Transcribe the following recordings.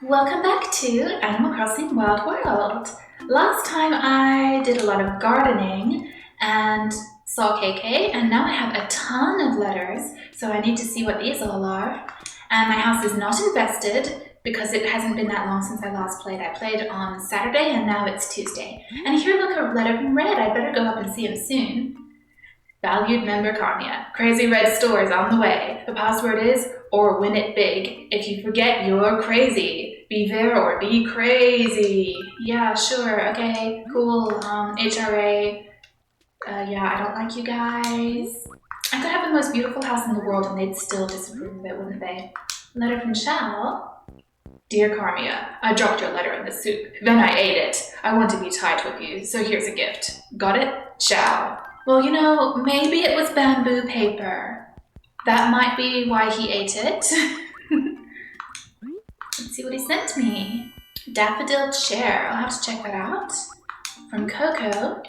Welcome back to Animal Crossing Wild World. Last time I did a lot of gardening and saw KK, and now I have a ton of letters, so I need to see what these all are. And my house is not infested because it hasn't been that long since I last played. I played on Saturday and now it's Tuesday. And here, look, a letter from Red. I better go up and see him soon. Valued member Carmia. Crazy Red store is on the way. The password is, or win it big. If you forget, you're crazy. Be there or be crazy. Yeah, sure, okay, cool. HRA. Yeah, I don't like you guys. I could have the most beautiful house in the world and they'd still disapprove of it, wouldn't they? Letter from Shao. Dear Carmia, I dropped your letter in the soup. Then I ate it. I want to be tight with you, so here's a gift. Got it? Shao. Well, you know, maybe it was bamboo paper. That might be why he ate it. Let's see what he sent me. Daffodil chair. I'll have to check that out. From Coco.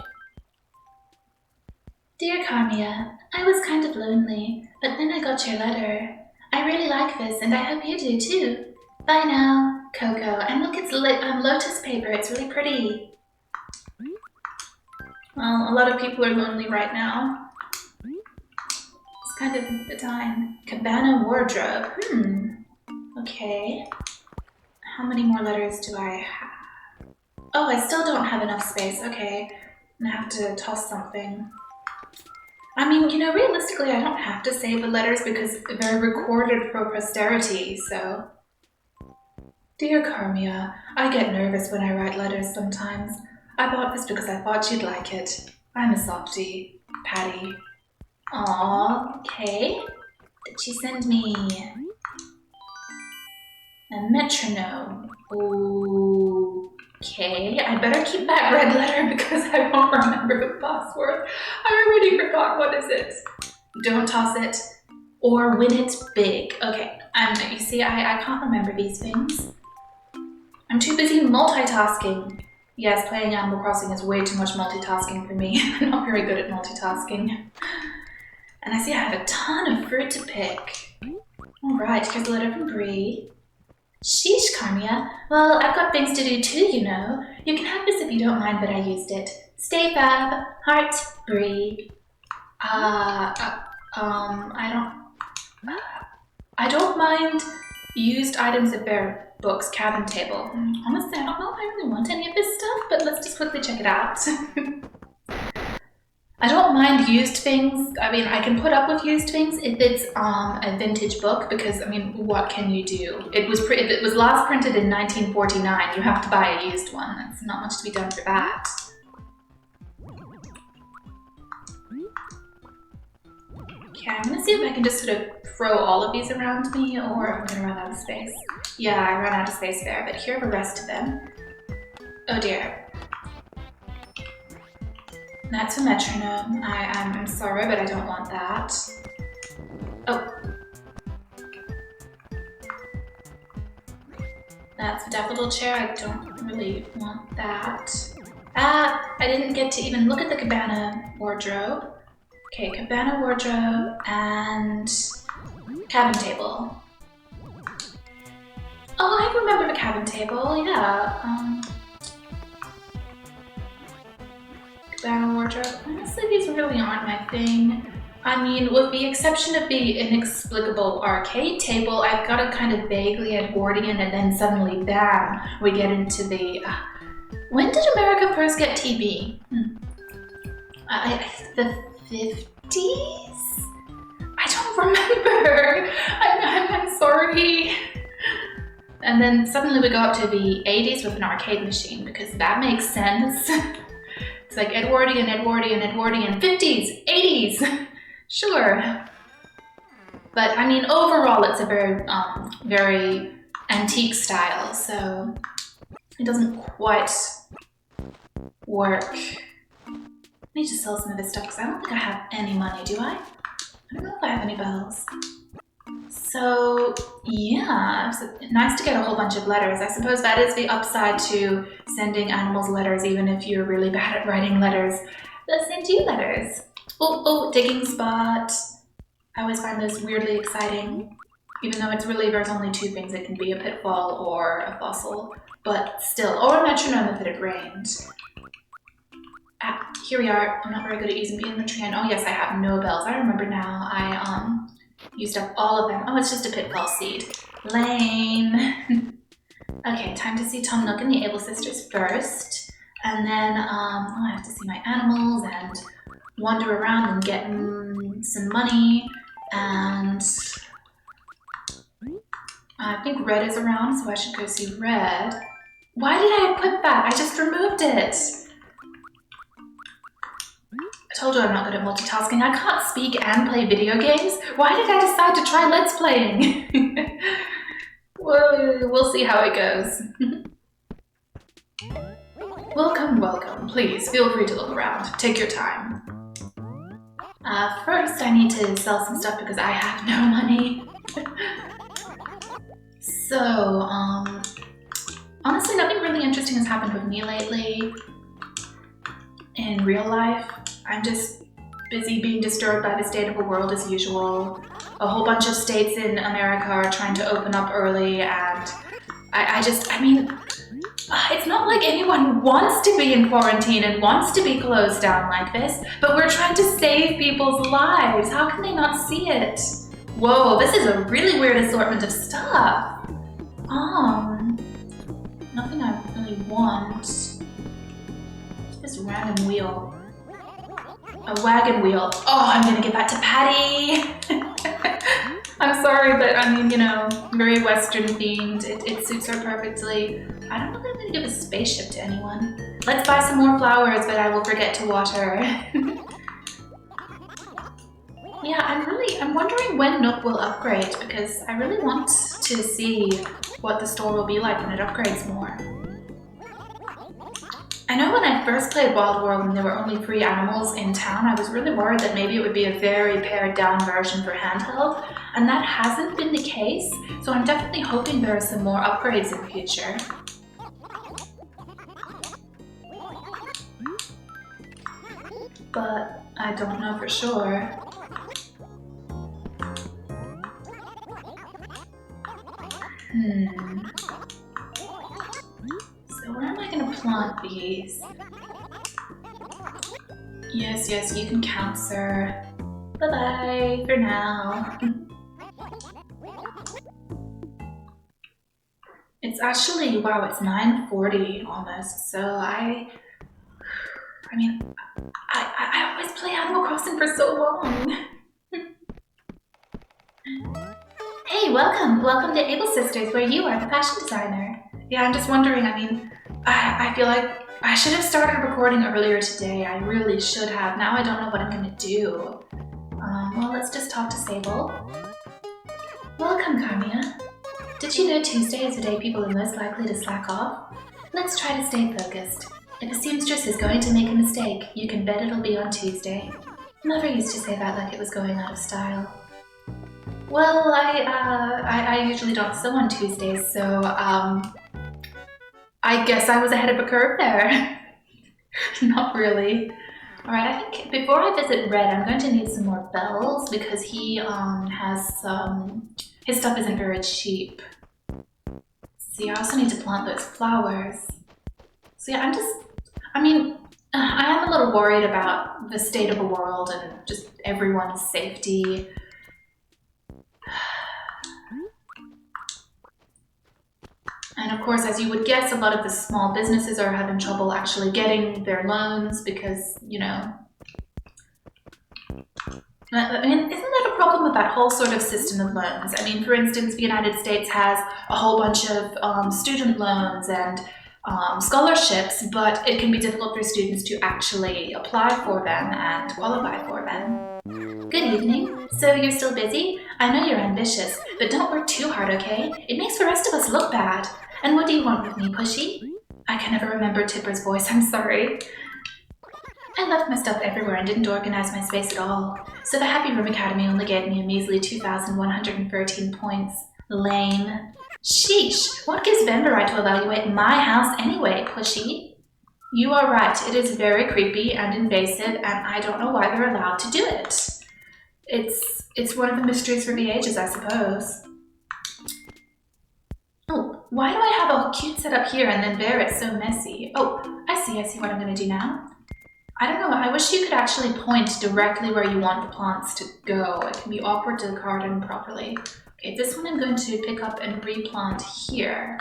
Dear Carmia, I was kind of lonely, but then I got your letter. I really like this, and I hope you do too. Bye now, Coco. And look, it's lotus paper. It's really pretty. Well, a lot of people are lonely right now. It's kind of the time. Cabana wardrobe. Okay. How many more letters do I have? Oh, I still don't have enough space. Okay. I'm gonna have to toss something. I mean, you know, realistically, I don't have to save the letters because they're recorded for posterity, so. Dear Carmia, I get nervous when I write letters sometimes. I bought this because I thought you'd like it. I'm a softie. Patty. Aww, okay. Did she send me a metronome? Okay, I better keep that red letter because I won't remember the password. I already forgot. What is it? Don't toss it or win it big. Okay, you see, I can't remember these things. I'm too busy multitasking. Yes, playing Animal Crossing is way too much multitasking for me. I'm not very good at multitasking. And I see I have a ton of fruit to pick. Alright, here's a letter from Bree. Sheesh, Carmia. Well, I've got things to do too, you know. You can have this if you don't mind, but I used it. Stay fab. Heart, Bree. I don't mind used items if they're books, cabin table. Honestly, I don't know if I really want any of this stuff, but let's just quickly check it out. I don't mind used things. I mean, I can put up with used things if it's a vintage book because, I mean, what can you do? If it was last printed in 1949, you have to buy a used one. That's not much to be done for that. Okay, I'm gonna see if I can just sort of throw all of these around me or I'm gonna run out of space. Yeah, I ran out of space there, but here are the rest of them. Oh dear. That's a metronome. I'm sorry, but I don't want that. Oh. That's a daffodil chair. I don't really want that. Ah, I didn't get to even look at the cabana wardrobe. Okay, cabana wardrobe and cabin table. Oh, I remember the cabin table, yeah. Cabana wardrobe. Honestly, these really aren't my thing. I mean, with the exception of the inexplicable arcade table, I've got a kind of vaguely Edwardian and then suddenly, bam, we get into the... when did America first get TV? The 50s? I don't remember. I'm sorry. And then suddenly we go up to the 80s with an arcade machine because that makes sense. It's like Edwardian, 50s, 80s. Sure. But I mean, overall, it's a very antique style, so it doesn't quite work. I need to sell some of this stuff because I don't think I have any money, do I? I don't know if I have any bells. So yeah, it's nice to get a whole bunch of letters. I suppose that is the upside to sending animals letters, even if you're really bad at writing letters. They'll send you letters. Oh, digging spot. I always find those weirdly exciting. Even though it's really, there's only two things it can be, a pitfall or a fossil. But still, or a metronome if it had rained. Ah, here we are. I'm not very good at using the inventory. And oh yes, I have no bells. I remember now. I used up all of them. Oh, it's just a pitfall seed. Lame. Okay, time to see Tanuki and the Able Sisters first. And then I have to see my animals and wander around and get some money. And I think Red is around, so I should go see Red. Why did I equip that? I just removed it. I told you I'm not good at multitasking. I can't speak and play video games. Why did I decide to try Let's Playing? We'll see how it goes. Welcome, welcome. Please, feel free to look around. Take your time. First, I need to sell some stuff because I have no money. So, honestly, nothing really interesting has happened with me lately. In real life, I'm just busy being disturbed by the state of the world as usual. A whole bunch of states in America are trying to open up early, and I mean, it's not like anyone wants to be in quarantine and wants to be closed down like this, but we're trying to save people's lives. How can they not see it? Whoa, this is a really weird assortment of stuff. Nothing I really want. This random wheel. A wagon wheel. Oh, I'm gonna give that to Patty. I'm sorry, but I mean, you know, very Western themed. It suits her perfectly. I don't know that I'm gonna give a spaceship to anyone. Let's buy some more flowers, but I will forget to water. Yeah, I'm wondering when Nook will upgrade because I really want to see what the store will be like when it upgrades more. I know when I first played Wild World and there were only 3 animals in town, I was really worried that maybe it would be a very pared down version for handheld, and that hasn't been the case, so I'm definitely hoping there are some more upgrades in the future. But I don't know for sure. So where am I going to plant these? Yes, you can count, sir. Bye-bye for now. It's actually, wow, it's 9:40 almost, so I mean, I always play Animal Crossing for so long. Hey, welcome to Able Sisters, where you are the fashion designer. Yeah, I'm just wondering, I mean, I feel like I should have started recording earlier today. I really should have. Now I don't know what I'm gonna do. Well, let's just talk to Sable. Welcome, Carmia. Did you know Tuesday is the day people are most likely to slack off? Let's try to stay focused. If a seamstress is going to make a mistake, you can bet it'll be on Tuesday. Mother used to say that like it was going out of style. Well, I usually don't sew on Tuesdays, so, I guess I was ahead of the curve there. Not really. Alright, I think before I visit Red, I'm going to need some more bells because he, has his stuff isn't very cheap. See, I also need to plant those flowers. So yeah, I am a little worried about the state of the world and just everyone's safety. And of course, as you would guess, a lot of the small businesses are having trouble actually getting their loans because, you know, I mean, isn't that a problem with that whole sort of system of loans? I mean, for instance, the United States has a whole bunch of student loans and scholarships, but it can be difficult for students to actually apply for them and qualify for them. Good evening. So you're still busy? I know you're ambitious, but don't work too hard, okay? It makes the rest of us look bad. And what do you want with me, Pushy? I can never remember Tipper's voice, I'm sorry. I left my stuff everywhere and didn't organize my space at all, so the Happy Room Academy only gave me a measly 2,113 points. Lame. Sheesh, what gives them the right to evaluate my house anyway, Pushy? You are right, it is very creepy and invasive, and I don't know why they're allowed to do it. It's one of the mysteries for the ages, I suppose. Why do I have a cute setup here and then there it's so messy? Oh, I see what I'm gonna do now. I don't know, I wish you could actually point directly where you want the plants to go. It can be awkward to garden properly. Okay, this one I'm going to pick up and replant here.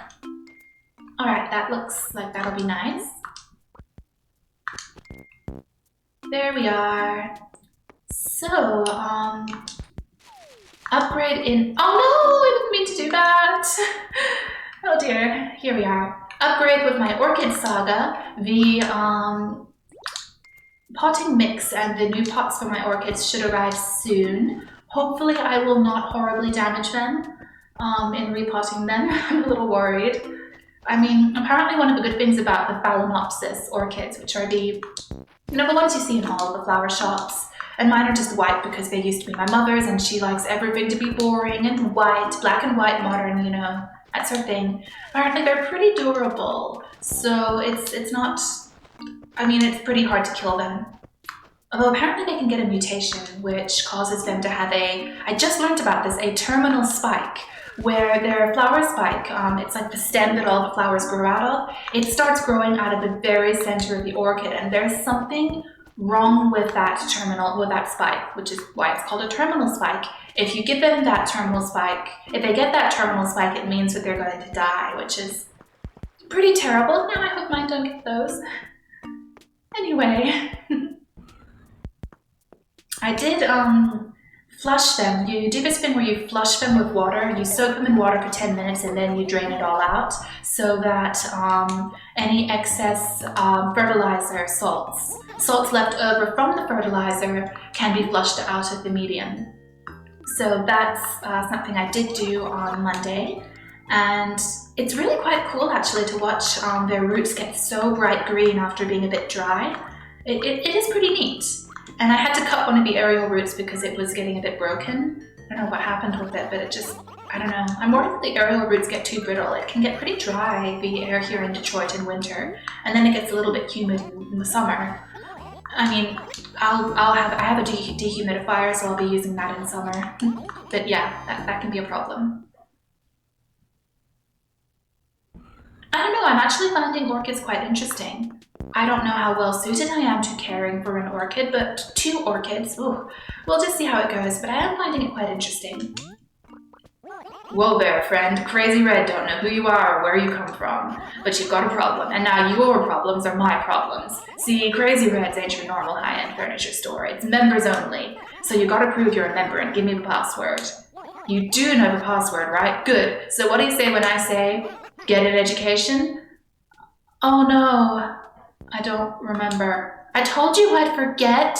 All right, that looks like that'll be nice. There we are. So, upgrade in, oh no, I didn't mean to do that. Oh dear, here we are. Upgrade with my Orchid Saga. The potting mix and the new pots for my orchids should arrive soon. Hopefully I will not horribly damage them in repotting them. I'm a little worried. I mean, apparently one of the good things about the Phalaenopsis orchids, which are the, you know, the ones you see in all of the flower shops, and mine are just white because they used to be my mother's and she likes everything to be boring and white, black and white, modern, you know, that's her thing. Apparently they're pretty durable, so it's not, I mean, it's pretty hard to kill them. Although apparently they can get a mutation which causes them to have a, I just learned about this, a terminal spike, where their flower spike, it's like the stem that all the flowers grow out of, it starts growing out of the very center of the orchid, and there's something wrong with that spike, which is why it's called a terminal spike. If you give them that terminal spike, if they get that terminal spike, it means that they're going to die, which is pretty terrible. Now I hope mine don't get those. Anyway, I did flush them. You do this thing where you flush them with water. You soak them in water for 10 minutes and then you drain it all out so that any excess fertilizer, salts left over from the fertilizer can be flushed out of the medium. So that's something I did do on Monday. And it's really quite cool actually to watch their roots get so bright green after being a bit dry. It is pretty neat. And I had to cut one of the aerial roots because it was getting a bit broken. I don't know what happened with it, but it just, I don't know. I'm worried that the aerial roots get too brittle. It can get pretty dry, the air here in Detroit in winter, and then it gets a little bit humid in the summer. I mean, I have a dehumidifier, so I'll be using that in summer. But yeah, that can be a problem. I don't know, I'm actually finding orchids quite interesting. I don't know how well suited I am to caring for an orchid, but 2 orchids, ooh, we'll just see how it goes, but I am finding it quite interesting. Whoa there, friend. Crazy Red don't know who you are or where you come from, but you've got a problem, and now your problems are my problems. See, Crazy Red's ain't your normal high-end furniture store. It's members only, so you gotta prove you're a member and give me the password. You do know the password, right? Good. So what do you say when I say, get an education? Oh no. I don't remember. I told you I'd forget.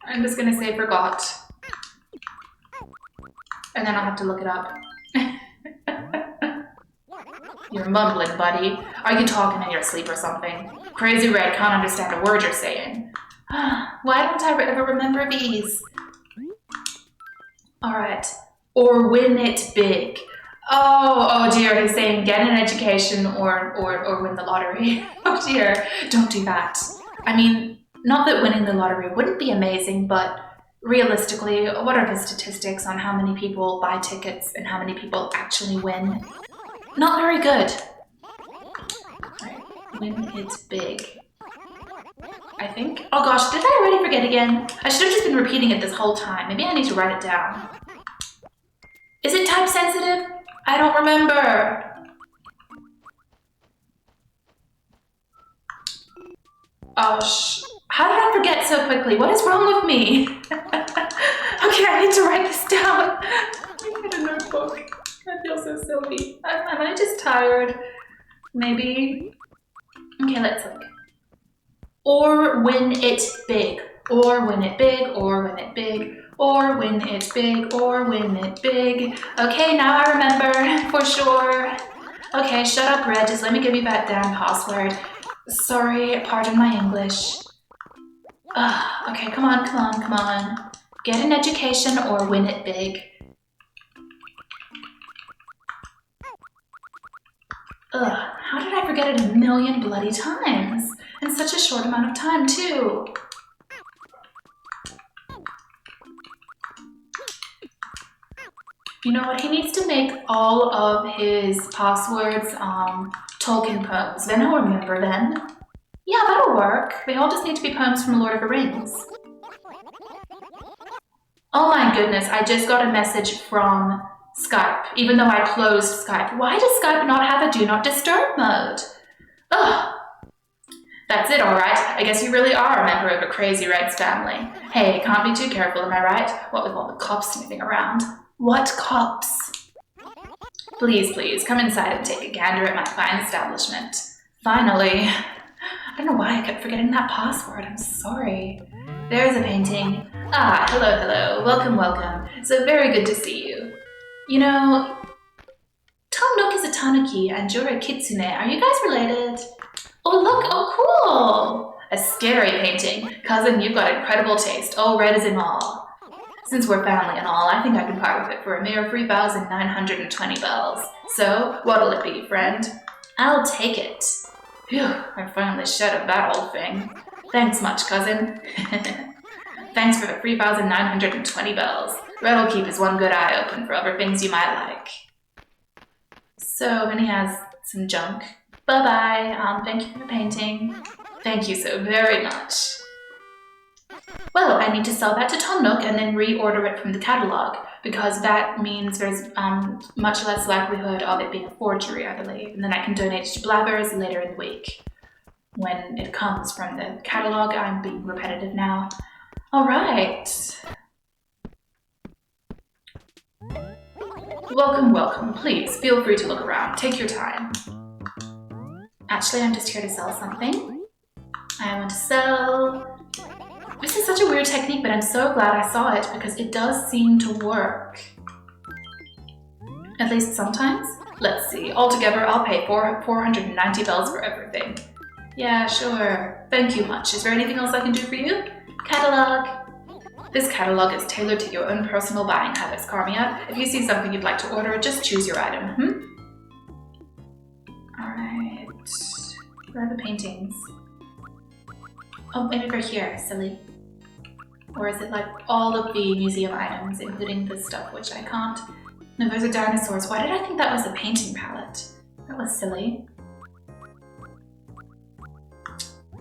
I'm just gonna say forgot. And then I'll have to look it up. You're mumbling, buddy. Are you talking in your sleep or something? Crazy Red can't understand a word you're saying. Why don't I ever remember these? Alright. Or win it big. Oh dear, he's saying get an education or win the lottery. Oh dear, don't do that. I mean, not that winning the lottery wouldn't be amazing, but realistically, what are the statistics on how many people buy tickets and how many people actually win? Not very good. Right, win it big. I think. Oh gosh, did I already forget again? I should have just been repeating it this whole time. Maybe I need to write it down. Is it type sensitive? I don't remember. Oh, how did I forget so quickly? What is wrong with me? Okay, I need to write this down. I need a notebook. I feel so silly. Am I just tired? Maybe. Okay, let's look. Or win it big. Or win it big. Or win it big. Or win it big, or win it big. Okay, now I remember, for sure. Okay, shut up, Red, just let me give you that damn password. Sorry, pardon my English. Okay, come on. Get an education or win it big. How did I forget it a million bloody times? In such a short amount of time, too. You know what? He needs to make all of his passwords Tolkien poems. Then I'll remember them. Yeah, that'll work. They all just need to be poems from Lord of the Rings. Oh my goodness, I just got a message from Skype, even though I closed Skype. Why does Skype not have a do not disturb mode? Ugh. That's it, alright. I guess you really are a member of a Crazy Reds family. Hey, can't be too careful, am I right? What with all the cops sniffing around. What cops? Please, please, come inside and take a gander at my fine establishment. Finally. I don't know why I kept forgetting that password, I'm sorry. There's a painting. Ah, hello, hello. Welcome, welcome. So very good to see you. You know, Tanuki is a Tanuki and you're a Kitsune. Are you guys related? Oh look, oh cool! A scary painting. Cousin, you've got incredible taste. Oh, red is in all. Since we're family and all, I think I can part with it for a mere 3,920 bells. So, what'll it be, friend? I'll take it. Phew, I finally shed of that old thing. Thanks much, cousin. Thanks for the 3,920 bells. Red'll keep his one good eye open for other things you might like. So, then he has some junk. Bye-bye. Thank you for the painting. Thank you so very much. Well, I need to sell that to Tom Nook and then reorder it from the catalog, because that means there's much less likelihood of it being a forgery, I believe, and then I can donate it to Blabbers later in the week. When it comes from the catalog, I'm being repetitive now. All right. Welcome, welcome. Please, feel free to look around. Take your time. Actually, I'm just here to sell something. I want to sell... This is such a weird technique, but I'm so glad I saw it because it does seem to work. At least sometimes. Let's see. Altogether, I'll pay 490 bells for everything. Yeah, sure. Thank you much. Is there anything else I can do for you? Catalog. This catalog is tailored to your own personal buying habits, Carmia. If you see something you'd like to order, just choose your item, Alright. Where are the paintings? Oh, maybe they're here, silly. Or is it like all of the museum items, including this stuff, which I can't? No, those are dinosaurs. Why did I think that was a painting palette? That was silly.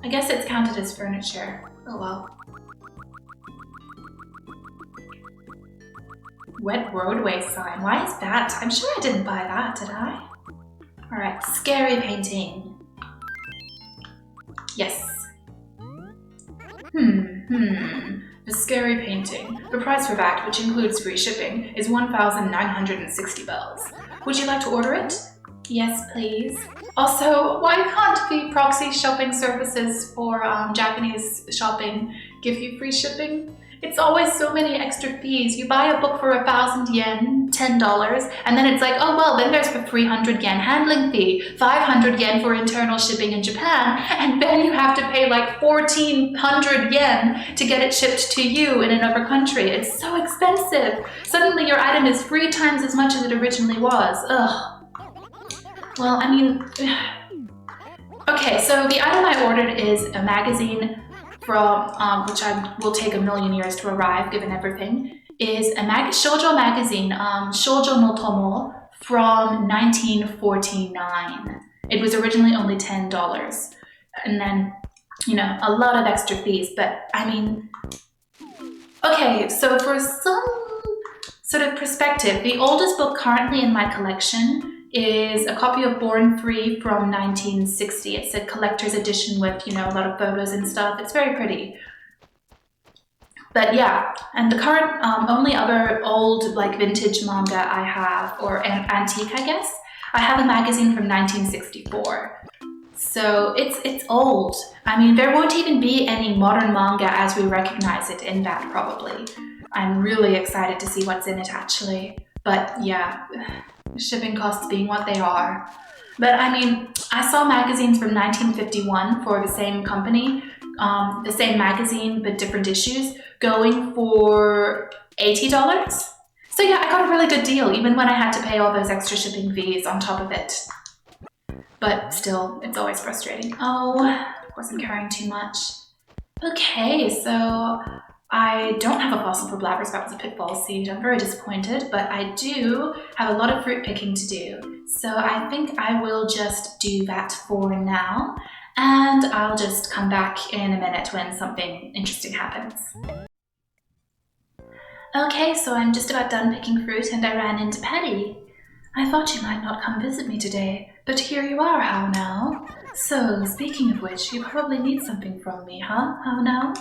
I guess it's counted as furniture. Oh well. Wet roadway sign. Why is that? I'm sure I didn't buy that, did I? Alright, scary painting. Yes. The scary painting. The price for that, which includes free shipping, is 1,960 bells. Would you like to order it? Yes, please. Also, why can't the proxy shopping services for Japanese shopping give you free shipping? It's always so many extra fees. You buy a book for 1,000 yen, $10, and then it's like, oh well, then there's the 300 yen handling fee, 500 yen for internal shipping in Japan, and then you have to pay like 1,400 yen to get it shipped to you in another country. It's so expensive. Suddenly your item is 3 times as much as it originally was. Ugh. Well, I mean, okay, so the item I ordered is a magazine from, which will take a million years to arrive given everything, is a shoujo magazine, Shoujo no Tomo, from 1949. It was originally only $10. And then, you know, a lot of extra fees, but I mean, okay, so for some sort of perspective, the oldest book currently in my collection is a copy of Born Free from 1960. It's a collector's edition with, you know, a lot of photos and stuff. It's very pretty. But yeah, and the current only other old, like, vintage manga I have, or antique, I guess, I have a magazine from 1964. So it's old. I mean, there won't even be any modern manga as we recognize it in that, probably. I'm really excited to see what's in it, actually. But yeah, shipping costs being what they are. But I mean, I saw magazines from 1951 for the same company, the same magazine but different issues, going for $80. So yeah, I got a really good deal, even when I had to pay all those extra shipping fees on top of it. But still, it's always frustrating. Oh, of course I'm carrying too much. Okay, so I don't have a fossil for Blabbers. That was a pitfall seed. I'm very disappointed, but I do have a lot of fruit picking to do. So I think I will just do that for now, and I'll just come back in a minute when something interesting happens. Okay, so I'm just about done picking fruit and I ran into Petty. I thought you might not come visit me today, but here you are, how now? So, speaking of which, you probably need something from me, huh? How now?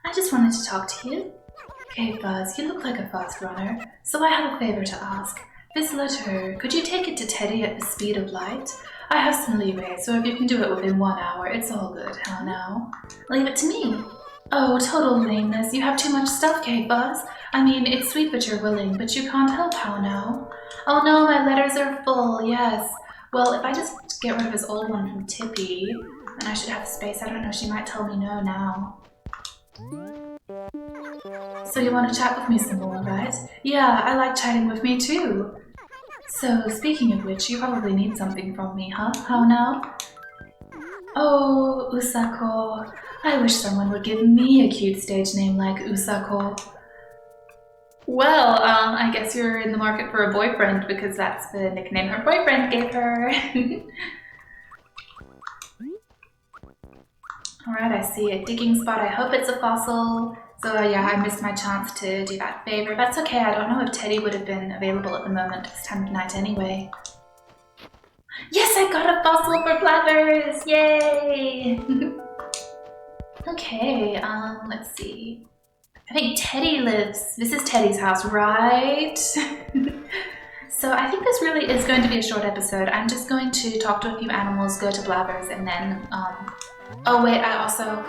I just wanted to talk to you. Okay, Buzz, you look like a fast runner, so I have a favor to ask. This letter, could you take it to Teddy at the speed of light? I have some leeway, so if you can do it within 1 hour, it's all good, how now? Leave it to me. Oh, total lameness, you have too much stuff, Cake Buzz. I mean, it's sweet that you're willing, but you can't help, how now? Oh no, my letters are full, yes. Well, if I just get rid of this old one from Tippy, then I should have space. I don't know, she might tell me no now. So you want to chat with me some more, right? Yeah, I like chatting with me too. So, speaking of which, you probably need something from me, huh? How now? Oh, Usako. I wish someone would give me a cute stage name like Usako. Well, I guess you're in the market for a boyfriend because that's the nickname her boyfriend gave her. Alright, I see a digging spot. I hope it's a fossil. So yeah, I missed my chance to do that favor. That's okay, I don't know if Teddy would have been available at the moment this time of night anyway. Yes, I got a fossil for Blathers! Yay! Okay, let's see. I think Teddy lives, this is Teddy's house, right? So I think this really is going to be a short episode. I'm just going to talk to a few animals, go to Blathers, and then, oh wait, I also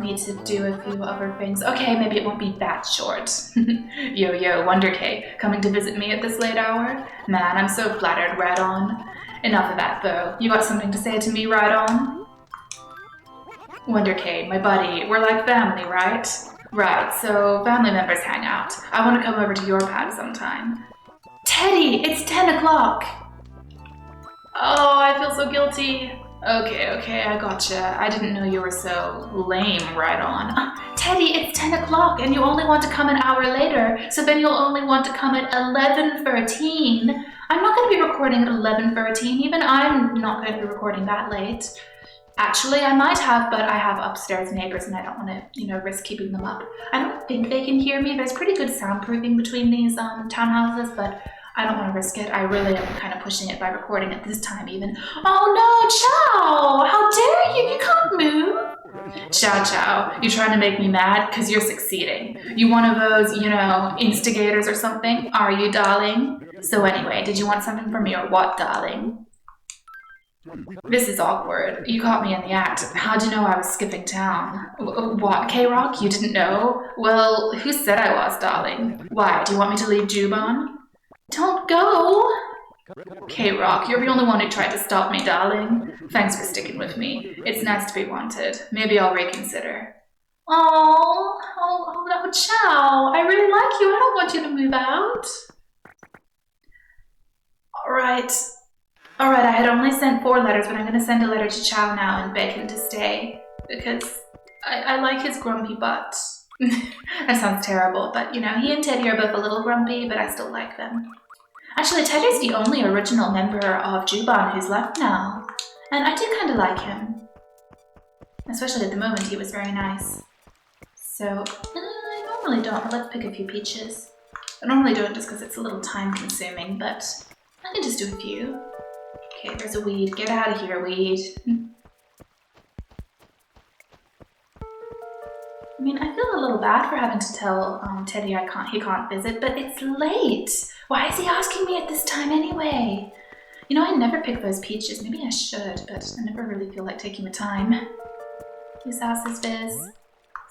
need to do a few other things. Okay, maybe it won't be that short. Yo, Wonder K, coming to visit me at this late hour? Man, I'm so flattered, right on. Enough of that though. You got something to say to me, right on? Wonder K, my buddy, we're like family, right? Right, so family members hang out. I want to come over to your pad sometime. Teddy, it's 10 o'clock! Oh, I feel so guilty. Okay, I gotcha. I didn't know you were so lame, right on. Teddy, it's 10 o'clock and you only want to come an hour later, so then you'll only want to come at 11:13. I'm not going to be recording at 11:13, even I'm not going to be recording that late. Actually, I might have, but I have upstairs neighbors and I don't want to, risk keeping them up. I don't think they can hear me. There's pretty good soundproofing between these townhouses, but I don't want to risk it. I really am kind of pushing it by recording at this time even. Oh no, Chow! How dare you? You can't move! Chow, you trying to make me mad? Because you're succeeding. You one of those, instigators or something? Are you, darling? So anyway, did you want something from me or what, darling? This is awkward. You caught me in the act. How'd you know I was skipping town? What, K-Rock? You didn't know? Well, who said I was, darling? Why, do you want me to leave Juban? Don't go! K-Rock, you're the only one who tried to stop me, darling. Thanks for sticking with me. It's nice to be wanted. Maybe I'll reconsider. Oh no, Chow. I really like you. I don't want you to move out. Alright, I had only sent 4 letters, but I'm going to send a letter to Chow now and beg him to stay. Because I like his grumpy butt. That sounds terrible, but he and Teddy are both a little grumpy, but I still like them. Actually, Teddy's the only original member of Juban who's left now. And I do kind of like him. Especially at the moment, he was very nice. So, I normally don't, but let's pick a few peaches. I normally do it just because it's a little time consuming, but I can just do a few. Okay, there's a weed. Get out of here, weed. I mean, I feel a little bad for having to tell Teddy he can't visit, but it's late. Why is he asking me at this time anyway? I never pick those peaches. Maybe I should, but I never really feel like taking the time. Whose house is this?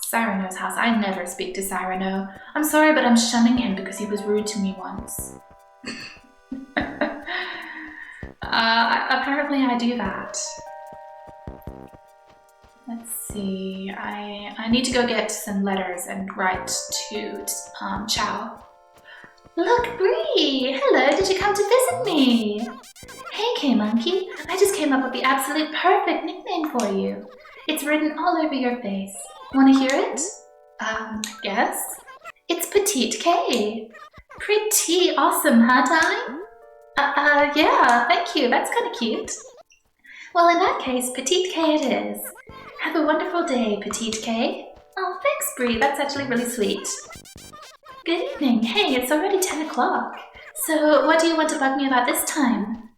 Cyrano's house. I never speak to Cyrano. I'm sorry, but I'm shunning him because he was rude to me once. Apparently I do that. Let's see, I need to go get some letters and write to Chow. Look, Bree! Hello, did you come to visit me? Hey, K-Monkey, I just came up with the absolute perfect nickname for you. It's written all over your face. Want to hear it? Yes? It's Petite K. Pretty awesome, huh, darling? Yeah, thank you. That's kind of cute. Well, in that case, Petite K it is. Have a wonderful day, Petite K. Oh, thanks, Brie. That's actually really sweet. Good evening. Hey, it's already 10 o'clock. So, what do you want to bug me about this time?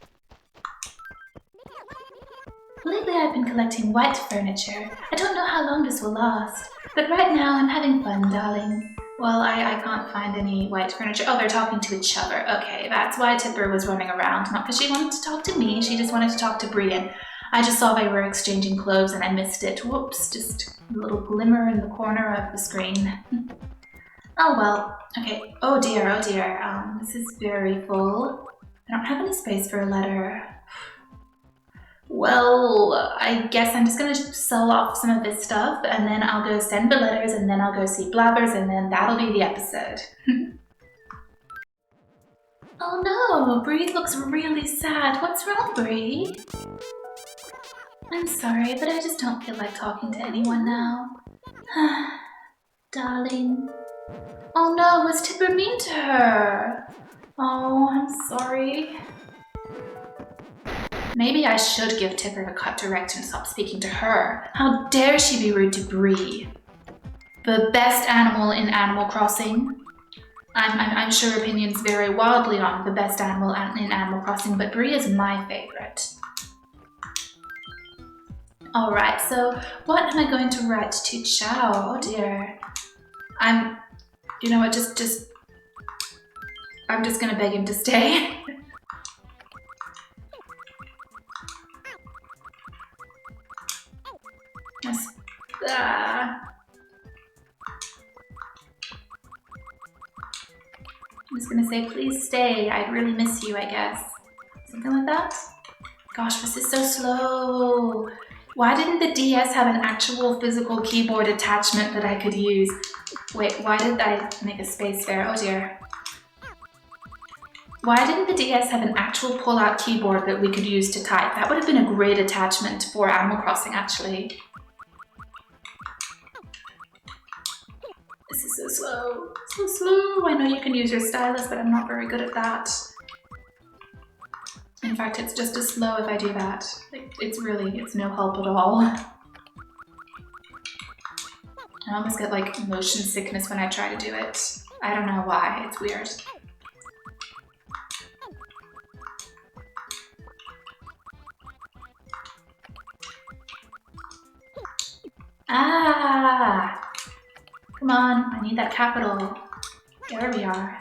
Lately, I've been collecting white furniture. I don't know how long this will last, but right now I'm having fun, darling. Well, I can't find any white furniture. Oh, they're talking to each other. Okay, that's why Tipper was running around. Not because she wanted to talk to me, she just wanted to talk to Brian. I just saw they were exchanging clothes and I missed it. Whoops, just a little glimmer in the corner of the screen. Oh well, okay. Oh dear, this is very full. I don't have any space for a letter. Well, I guess I'm just gonna sell off some of this stuff and then I'll go send the letters and then I'll go see Blabbers and then that'll be the episode. Oh no, Bree looks really sad. What's wrong, Bree? I'm sorry, but I just don't feel like talking to anyone now. Darling. Oh no, was Tipper mean to her? Oh, I'm sorry. Maybe I should give Tipper a cut direct and stop speaking to her. How dare she be rude to Bree? The best animal in Animal Crossing. I'm sure opinions vary wildly on the best animal in Animal Crossing, but Bree is my favorite. Alright, so what am I going to write to Chow? Oh dear. You know what, I'm just gonna beg him to stay. I'm just gonna say, please stay. I'd really miss you, I guess. Something like that? Gosh, this is so slow. Why didn't the DS have an actual physical keyboard attachment that I could use? Wait, why did I make a space there? Oh dear. Why didn't the DS have an actual pull-out keyboard that we could use to type? That would have been a great attachment for Animal Crossing, actually. This is so slow. So slow. I know you can use your stylus, but I'm not very good at that. In fact, it's just as slow if I do that. It's no help at all. I almost get like motion sickness when I try to do it. I don't know why, it's weird. Ah! Come on, I need that capital. There we are.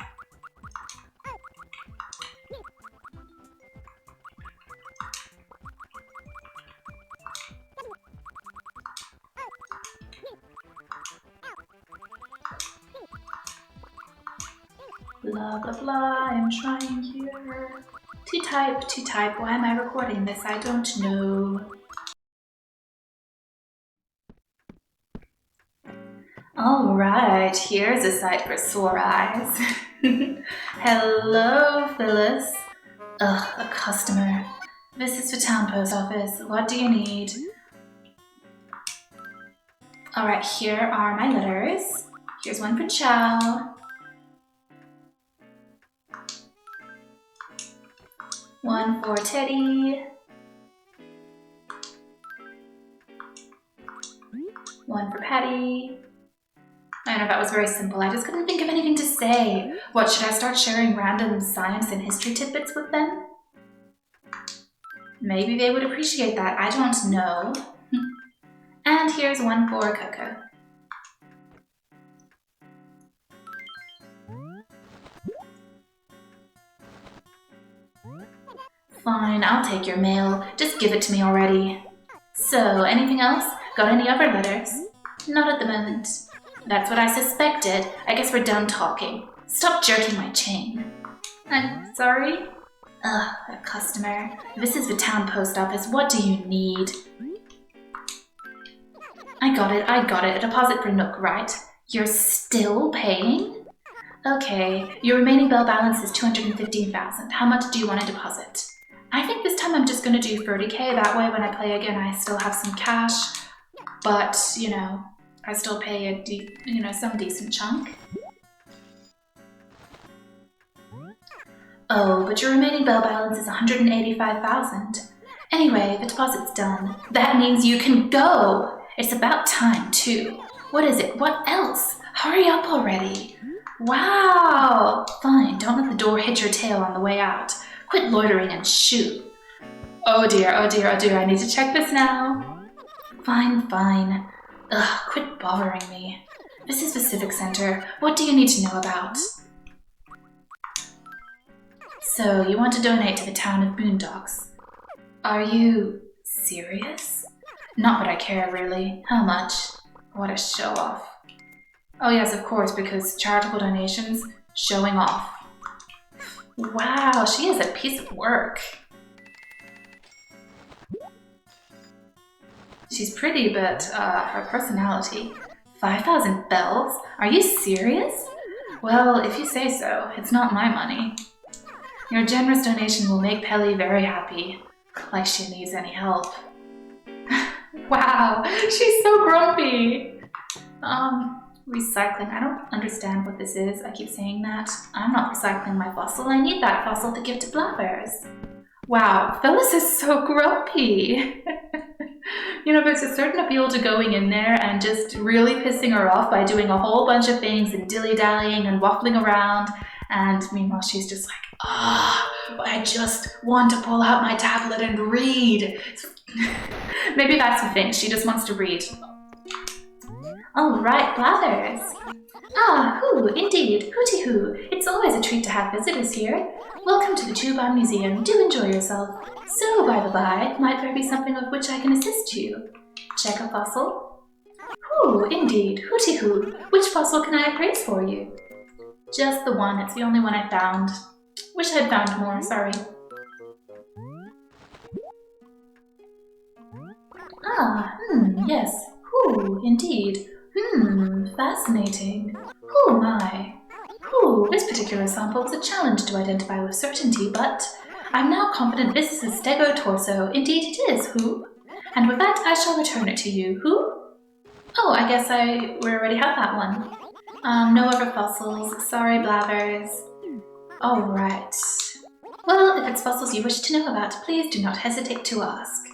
Blah blah blah, I'm trying here. To type, why am I recording this? I don't know. Alright, here's a sight for sore eyes. Hello, Phyllis. Ugh, a customer. This is the town post office. What do you need? Alright, here are my letters. Here's one for Chow. One for Teddy. One for Patty. I know that was very simple. I just couldn't think of anything to say. What, should I start sharing random science and history tidbits with them? Maybe they would appreciate that. I don't know. And here's one for Coco. Fine, I'll take your mail. Just give it to me already. So, anything else? Got any other letters? Not at the moment. That's what I suspected. I guess we're done talking. Stop jerking my chain. I'm sorry? Ugh, a customer. This is the town post office. What do you need? I got it. A deposit for Nook, right? You're still paying? Okay, your remaining bill balance is $215,000. How much do you want to deposit? I think this time I'm just gonna do $30K. That way when I play again I still have some cash. But, you know, I still pay some decent chunk. Oh, but your remaining bell balance is 185,000. Anyway, the deposit's done. That means you can go! It's about time, too. What is it? What else? Hurry up already. Wow! Fine, don't let the door hit your tail on the way out. Quit loitering and shoot. Oh dear, oh dear, oh dear, I need to check this now. Fine, fine. Ugh, quit bothering me. This is the Civic Center. What do you need to know about? So, you want to donate to the town of Boondocks. Are you serious? Not that I care, really. How much? What a show-off. Oh yes, of course, because charitable donations, showing off. Wow, she is a piece of work. She's pretty, but her personality. 5,000 bells? Are you serious? Well, if you say so, it's not my money. Your generous donation will make Pelly very happy. Like she needs any help. Wow, she's so grumpy. Recycling. I don't understand what this is. I keep saying that. I'm not recycling my fossil. I need that fossil to give to Blathers. Wow, Phyllis is so grumpy. There's a certain appeal to going in there and just really pissing her off by doing a whole bunch of things and dilly-dallying and waffling around. And meanwhile, she's just like, I just want to pull out my tablet and read. Maybe that's the thing. She just wants to read. All right, Blathers. Ah, hoo, indeed. Hooty hoo. It's always a treat to have visitors here. Welcome to the Chewbon Museum. Do enjoy yourself. So, by the by, might there be something of which I can assist you? Check a fossil? Hoo, indeed. Hooty hoo. Which fossil can I appraise for you? Just the one. It's the only one I found. Wish I'd found more, sorry. Yes. Hoo, indeed. Fascinating. Oh my. This particular sample is a challenge to identify with certainty, but I'm now confident this is a stegotorso. Indeed it is, Who? And with that, I shall return it to you. Who? Oh, I guess we already have that one. No other fossils. Sorry, Blathers. All right. Well, if it's fossils you wish to know about, please do not hesitate to ask.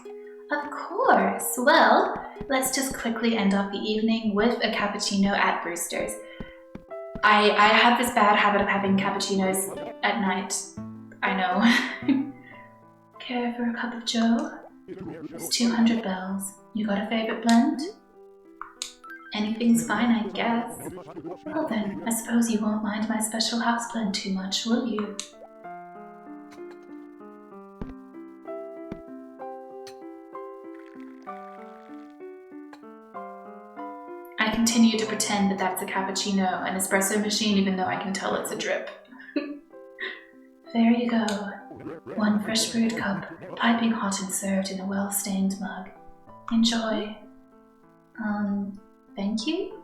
Of course. Well, let's just quickly end off the evening with a cappuccino at Brewster's. I have this bad habit of having cappuccinos at night. I know. Care for a cup of joe? It's 200 bells. You got a favorite blend? Anything's fine, I guess. Well then, I suppose you won't mind my special house blend too much, will you? I continue to pretend that that's a cappuccino, an espresso machine, even though I can tell it's a drip. There you go. One fresh brewed cup, piping hot and served in a well-stained mug. Enjoy. Thank you?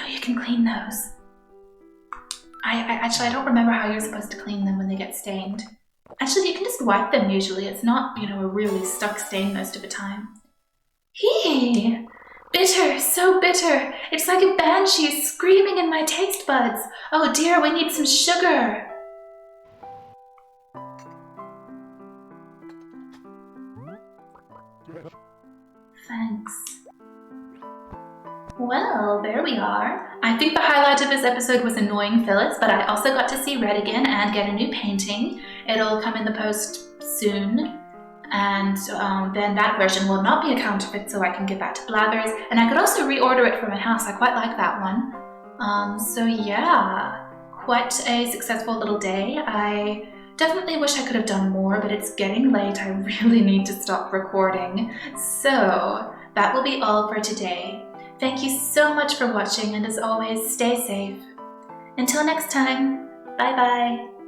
You can clean those. I don't remember how you're supposed to clean them when they get stained. Actually, you can just wipe them usually. It's not, a really stuck stain most of the time. Hee! Bitter, so bitter. It's like a banshee screaming in my taste buds. Oh dear, we need some sugar. Thanks. Well, there we are. I think the highlight of this episode was annoying Phyllis, but I also got to see Red again and get a new painting. It'll come in the post soon. And then that version will not be a counterfeit, so I can give that to Blathers. And I could also reorder it for my house. I quite like that one. So yeah, quite a successful little day. I definitely wish I could have done more, but it's getting late. I really need to stop recording. So that will be all for today. Thank you so much for watching, and as always, stay safe. Until next time, bye bye.